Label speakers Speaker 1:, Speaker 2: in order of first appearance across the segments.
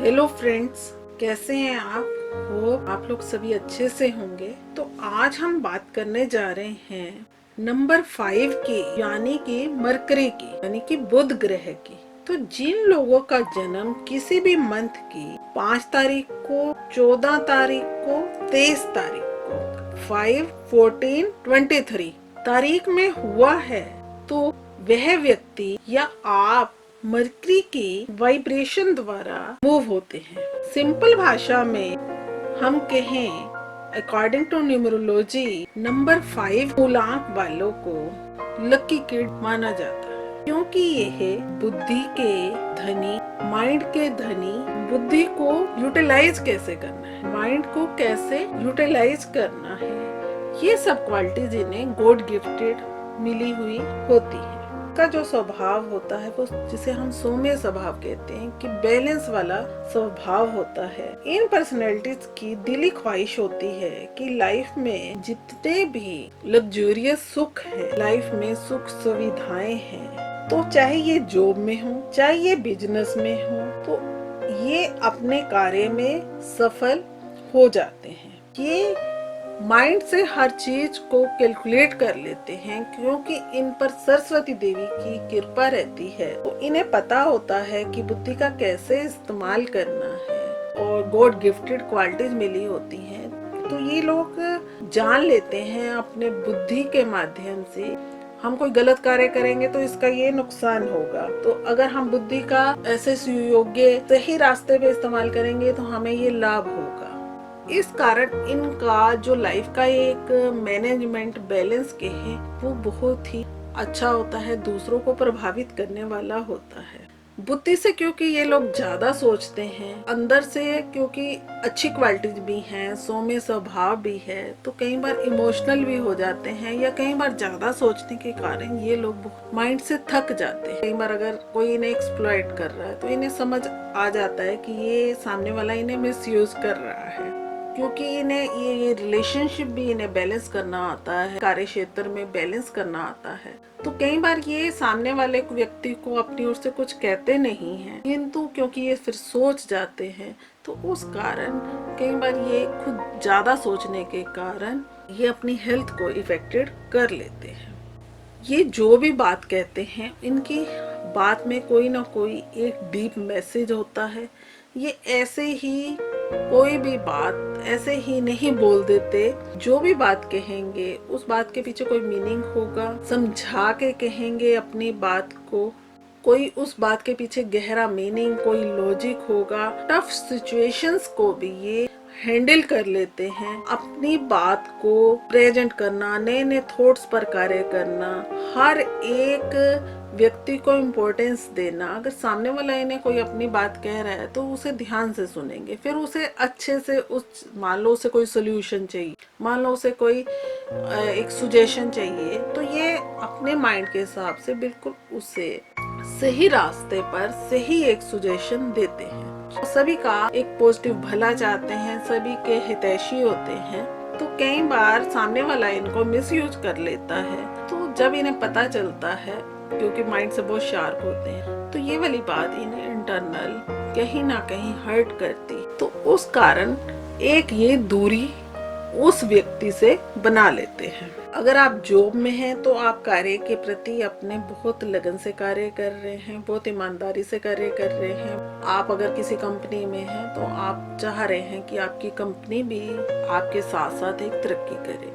Speaker 1: Hello friends, कैसे हैं आप? वो आप लोग सभी अच्छे से होंगे। तो आज हम बात करने जा रहे हैं नंबर 5 की, यानी कि मरकरी की, यानी कि बुध ग्रह की। तो जिन लोगों का जन्म किसी भी मंथ की 5 तारीख को, 14 तारीख को, 23 तारीख को, 5, 14, 23 तारीख में हुआ है, तो वह व्यक्ति या आप मरकरी के वाइब्रेशन द्वारा मूव होते हैं। सिंपल भाषा में हम कहें, अकॉर्डिंग टू न्यूमरोलॉजी, नंबर 5 मूलांक वालों को लकी किड माना जाता है, क्योंकि यह बुद्धि के धनी, माइंड के धनी, बुद्धि को यूटिलाइज कैसे करना है, माइंड को कैसे यूटिलाइज करना है, ये सब क्वालिटीज इन्हें गॉड गिफ्टेड मिली हुई होती है। का जो स्वभाव होता है वो, जिसे हम सौम्य स्वभाव कहते हैं, कि बैलेंस वाला स्वभाव होता है। इन पर्सनैलिटीज की दिली ख्वाहिश होती है कि लाइफ में जितने भी लग्जूरियस सुख है, लाइफ में सुख सुविधाएं हैं, तो चाहे ये जॉब में हो, चाहे ये बिजनेस में हो, तो ये अपने कार्य में सफल हो जाते हैं। ये माइंड से हर चीज को कैलकुलेट कर लेते हैं, क्योंकि इन पर सरस्वती देवी की कृपा रहती है। तो इन्हें पता होता है कि बुद्धि का कैसे इस्तेमाल करना है, और गॉड गिफ्टेड क्वालिटीज मिली होती हैं। तो ये लोग जान लेते हैं अपने बुद्धि के माध्यम से, हम कोई गलत कार्य करेंगे तो इसका ये नुकसान होगा, तो अगर हम बुद्धि का ऐसे सुयोग्य सही रास्ते पे इस्तेमाल करेंगे तो हमें ये लाभ होगा। इस कारण इनका जो लाइफ का एक मैनेजमेंट बैलेंस के है, वो बहुत ही अच्छा होता है, दूसरों को प्रभावित करने वाला होता है। बुद्धि से क्योंकि ये लोग ज्यादा सोचते हैं, अंदर से क्योंकि अच्छी क्वालिटीज भी हैं, सौम्य स्वभाव भी है, तो कई बार इमोशनल भी हो जाते हैं, या कई बार ज्यादा सोचने के कारण ये लोग माइंड से थक जाते हैं। कई बार अगर कोई इन्हें एक्सप्लॉइट कर रहा है तो इन्हें समझ आ जाता है कि ये सामने वाला इन्हें मिसयूज कर रहा है, क्योंकि इन्हें ये रिलेशनशिप भी इन्हें बैलेंस करना आता है, कार्य क्षेत्र में बैलेंस करना आता है। तो कई बार ये सामने वाले व्यक्ति को अपनी ओर से कुछ कहते नहीं हैं, किंतु क्योंकि ये फिर सोच जाते हैं, तो उस कारण कई बार ये खुद ज्यादा सोचने के कारण ये अपनी हेल्थ को इफेक्टेड कर लेते हैं। ये जो भी बात कहते हैं, इनकी बात में कोई ना कोई एक डीप मैसेज होता है। ये ऐसे ही कोई भी बात ऐसे ही नहीं बोल देते, जो भी बात कहेंगे उस बात के पीछे कोई मीनिंग होगा, समझा के कहेंगे अपनी बात को, कोई उस बात के पीछे गहरा मीनिंग, कोई लॉजिक होगा। टफ सिचुएशंस को भी ये हैंडल कर लेते हैं। अपनी बात को प्रेजेंट करना, नए नए थॉट्स पर कार्य करना, हर एक व्यक्ति को इम्पोर्टेंस देना। अगर सामने वाला इन्हें कोई अपनी बात कह रहा है तो उसे ध्यान से सुनेंगे, फिर उसे अच्छे से मान लो उसे कोई सोल्यूशन चाहिए, मान लो उसे कोई एक सुजेशन चाहिए, तो ये अपने माइंड के हिसाब से बिल्कुल उसे सही रास्ते पर सही एक सुजेशन देते हैं। सभी का एक पॉजिटिव भला चाहते हैं, सभी के हितैषी होते हैं। तो कई बार सामने वाला इनको मिसयूज कर लेता है, तो जब इन्हें पता चलता है, क्योंकि माइंड से बहुत शार्प होते हैं, तो ये वाली बात इन्हें इंटरनल कहीं ना कहीं हर्ट करती, तो उस कारण एक ये दूरी उस व्यक्ति से बना लेते हैं। अगर आप जॉब में हैं तो आप कार्य के प्रति अपने बहुत लगन से कार्य कर रहे हैं, बहुत ईमानदारी से कार्य कर रहे हैं। आप अगर किसी कंपनी में हैं तो आप चाह रहे हैं कि आपकी कंपनी भी आपके साथ साथ एक तरक्की करे।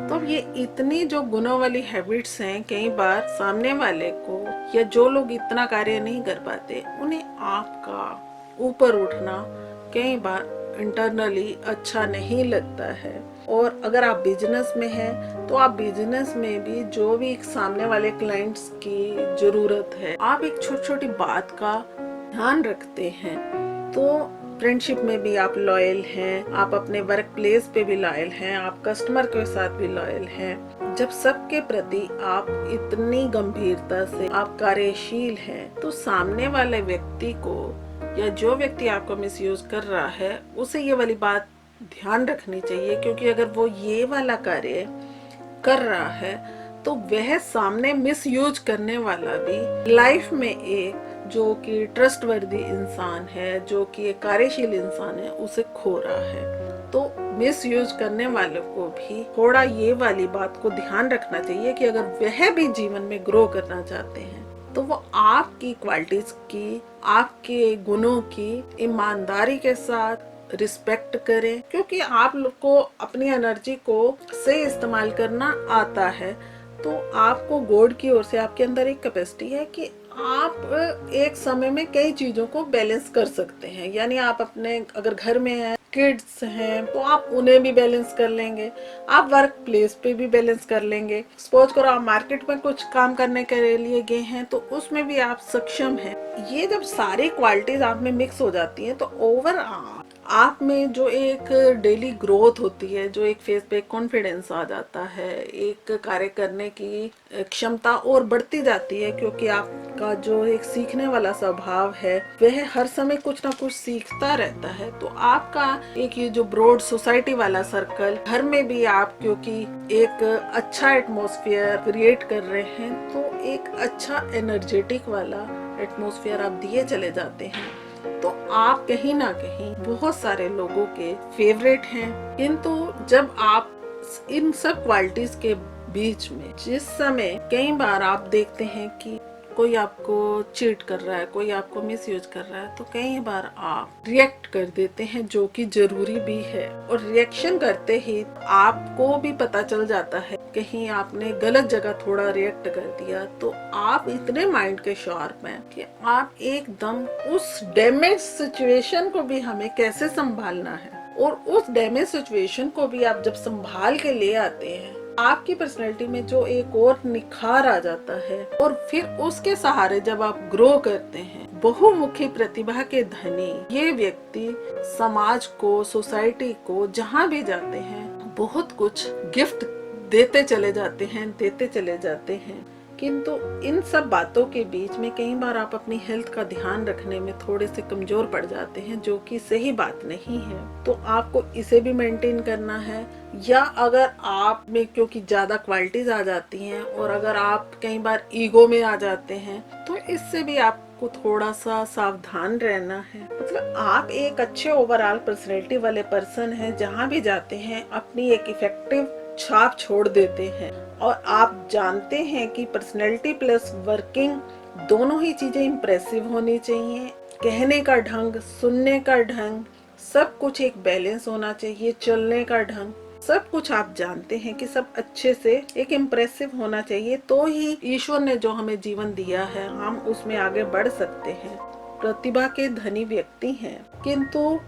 Speaker 1: तो ये इतनी जो गुणों वाली हैबिट्स हैं, कई बार सामने वाले को या जो लोग इतना कार्य नहीं कर पाते, उन्हें आपका ऊपर उठना कई बार इंटरनली अच्छा नहीं लगता है। और अगर आप बिजनेस में हैं तो आप बिजनेस में भी जो भी सामने वाले क्लाइंट्स की जरूरत है, आप एक छोटी छोटी बात का ध्यान रखते हैं। तो फ्रेंडशिप में भी आप लॉयल हैं, आप अपने वर्क प्लेस पे भी लॉयल हैं, आप कस्टमर के साथ भी लॉयल हैं। जब सबके प्रति आप इतनी गंभीरता से आप कार्यशील हैं, तो सामने वाले व्यक्ति को या जो व्यक्ति आपको मिसयूज कर रहा है, उसे ये वाली बात ध्यान रखनी चाहिए, क्योंकि अगर वो ये वाला कार्य कर रहा है तो वह सामने मिसयूज करने वाला भी लाइफ में एक जो कि ट्रस्टवर्दी इंसान है, जो कि एक कार्यशील इंसान है, उसे खो रहा है। तो मिस यूज करने वालों को भी थोड़ा ये वाली बात को ध्यान रखना चाहिए कि अगर वह भी जीवन में ग्रो करना चाहते हैं तो वो आपकी क्वालिटीज की, आपके गुणों की ईमानदारी के साथ रिस्पेक्ट करें, क्योंकि आप लोग को अपनी एनर्जी को सही इस्तेमाल करना आता है। तो आपको गॉड की ओर से आपके अंदर एक कैपेसिटी है कि आप एक समय में कई चीजों को बैलेंस कर सकते हैं। यानी आप अपने अगर घर में हैं, किड्स हैं, तो आप उन्हें भी बैलेंस कर लेंगे, आप वर्क प्लेस पे भी बैलेंस कर लेंगे। सपोज करो आप मार्केट में कुछ काम करने के लिए गए हैं तो उसमें भी आप सक्षम हैं। ये जब सारी क्वालिटीज आप में मिक्स हो जाती हैं तो ओवरऑल आप में जो एक डेली ग्रोथ होती है, जो एक फेस पे कॉन्फिडेंस आ जाता है, एक कार्य करने की क्षमता और बढ़ती जाती है, क्योंकि आपका जो एक सीखने वाला स्वभाव है वह हर समय कुछ ना कुछ सीखता रहता है। तो आपका एक ये जो ब्रॉड सोसाइटी वाला सर्कल, घर में भी आप क्योंकि एक अच्छा एटमॉस्फेयर क्रिएट कर रहे हैं तो एक अच्छा एनर्जेटिक वाला एटमॉस्फेयर आप दिए चले जाते हैं। तो आप कहीं ना कहीं बहुत सारे लोगों के फेवरेट हैं। किंतु जब आप इन सब क्वालिटीज के बीच में जिस समय कई बार आप देखते हैं कि कोई आपको चीट कर रहा है, कोई आपको मिसयूज कर रहा है, तो कई बार आप रिएक्ट कर देते हैं, जो कि जरूरी भी है। और रिएक्शन करते ही आपको भी पता चल जाता है कहीं आपने गलत जगह थोड़ा रिएक्ट कर दिया, तो आप इतने माइंड के शार्प हैं कि आप एकदम उस डैमेज सिचुएशन को भी हमें कैसे संभालना है, और उस डैमेज सिचुएशन को भी आप जब संभाल के ले आते हैं, आपकी पर्सनैलिटी में जो एक और निखार आ जाता है। और फिर उसके सहारे जब आप ग्रो करते हैं, बहुमुखी प्रतिभा के धनी ये व्यक्ति समाज को, सोसाइटी को, जहाँ भी जाते हैं बहुत कुछ गिफ्ट देते चले जाते हैं। किंतु इन सब बातों के बीच में कई बार आप अपनी हेल्थ का ध्यान रखने में थोड़े से कमजोर पड़ जाते हैं, जो कि सही बात नहीं है। तो आपको इसे भी मेंटेन करना है। या अगर आप में क्योंकि ज्यादा क्वालिटीज आ जाती हैं और अगर आप कई बार ईगो में आ जाते हैं, तो इससे भी आपको थोड़ा सा सावधान रहना है। मतलब आप एक अच्छे ओवरऑल पर्सनैलिटी वाले पर्सन हैं, जहाँ भी जाते हैं अपनी एक इफेक्टिव छाप छोड़ देते हैं। और आप जानते हैं कि पर्सनैलिटी प्लस वर्किंग दोनों ही चीजें इम्प्रेसिव होनी चाहिए। कहने का ढंग, सुनने का ढंग, सब कुछ एक बैलेंस होना चाहिए। चलने का ढंग, सब कुछ आप जानते हैं कि सब अच्छे से एक इम्प्रेसिव होना चाहिए। तो ही ईश्वर ने जो हमें जीवन दिया है हम उसमें आगे बढ़ सकते हैं। प्रतिभा के धनी व्यक्ति हैं, किंतु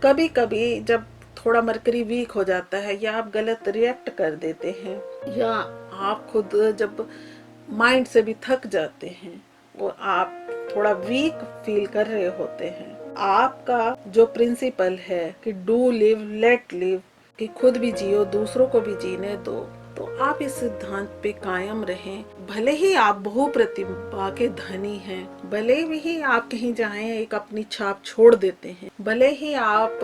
Speaker 1: कभी कभी जब थोड़ा मरकरी वीक हो जाता है, या आप गलत रिएक्ट कर देते हैं, या आप खुद जब माइंड से भी थक जाते हैं और आप थोड़ा वीक फील कर रहे होते हैं, आपका जो प्रिंसिपल है कि डू लिव लेट लिव, कि खुद भी जियो दूसरों को भी जीने दो, तो आप इस सिद्धांत पे कायम रहें। भले ही आप बहुप्रतिभा के धनी हैं, भले ही आप कहीं जाएं एक अपनी छाप छोड़ देते हैं, भले ही आप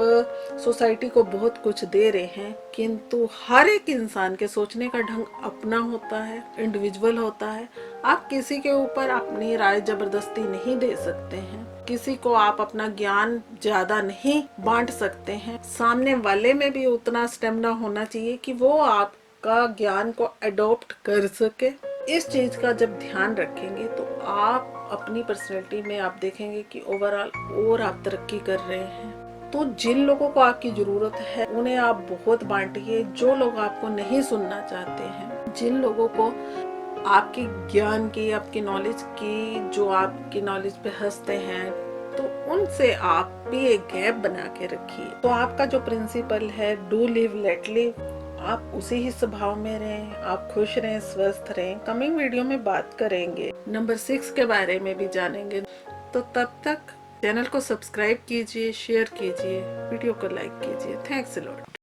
Speaker 1: सोसाइटी को बहुत कुछ दे रहे हैं, किंतु हर एक इंसान के सोचने का ढंग अपना होता है, इंडिविजुअल होता है। आप किसी के ऊपर अपनी राय जबरदस्ती नहीं दे सकते हैं, किसी को आप अपना ज्ञान ज्यादा नहीं बांट सकते हैं। सामने वाले में भी उतना स्टेमिना होना चाहिए कि वो आपका ज्ञान को अडॉप्ट कर सके। इस चीज का जब ध्यान रखेंगे तो आप अपनी पर्सनैलिटी में आप देखेंगे कि ओवरऑल और आप तरक्की कर रहे हैं। तो जिन लोगों को आपकी जरूरत है उन्हें आप बहुत बांटिए। जो लोग आपको नहीं सुनना चाहते हैं, जिन लोगों को आपके ज्ञान की, आपकी नॉलेज की, जो आपकी नॉलेज पे हंसते हैं, तो उनसे आप भी एक गैप बना के रखिए। तो आपका जो प्रिंसिपल है डू लिव लेट लिव, आप उसी ही स्वभाव में रहें, आप खुश रहें, स्वस्थ रहें। कमिंग वीडियो में बात करेंगे नंबर 6 के बारे में भी जानेंगे। तो तब तक चैनल को सब्सक्राइब कीजिए, शेयर कीजिए, वीडियो को लाइक कीजिए। Thanks a lot.